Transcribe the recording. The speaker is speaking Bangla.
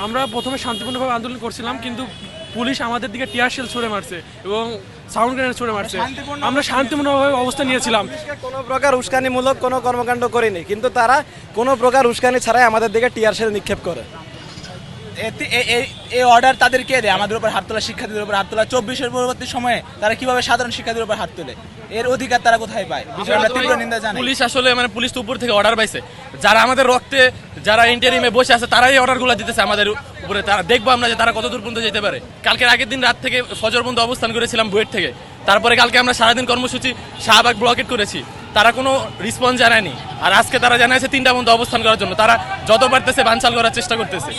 আমরা প্রথমে শান্তিপূর্ণভাবে আন্দোলন করছিলাম, কিন্তু পুলিশ আমাদের দিকে টিয়ার শেল ছুড়ে মারছে এবং সাউন্ড গ্রেনেড ছুড়ে মারছে। আমরা শান্তিপূর্ণভাবে অবস্থান নিয়েছিলাম, কোনো প্রকার উস্কানিমূলক কোনো কর্মকাণ্ড করিনি, কিন্তু তারা কোনো প্রকার উস্কানি ছাড়াই আমাদের দিকে টিয়ার শেল নিক্ষেপ করে। এই অর্ডার তাদের কে দেয়? আমাদের উপর হাত তোলা, শিক্ষার্থীদের উপর হাত তোলা। 24-এর পরবর্তী সময়ে তারা কিভাবে সাধারণ শিক্ষার্থীদের উপর হাত তোলে? এর অধিকার তারা কোথায় পায়? আমরা তীব্র নিন্দা জানাই। পুলিশ আসলে পুলিশ তো উপর থেকে অর্ডার পাইছে, যারা আমাদের রক্তে যারা ইন্টারিমে বসে আছে তারাই অর্ডারগুলো দিতেছে আমাদের উপরে। তারা দেখবো আমরা যে তারা কত দূর পর্যন্ত যেতে পারে। কালকের আগের দিন রাত থেকে ফজর পর্যন্ত অবস্থান করেছিলাম বুয়েট থেকে। তারপরে কালকে আমরা সারাদিন কর্মসূচি শাহবাগ ব্লকেট করেছি, তারা কোনো রেসপন্স জানায়নি। আর আজকে তারা জানাইছে 3টা পর্যন্ত অবস্থান করার জন্য। তারা যত পারতেছে বানচাল করার চেষ্টা করতেছে।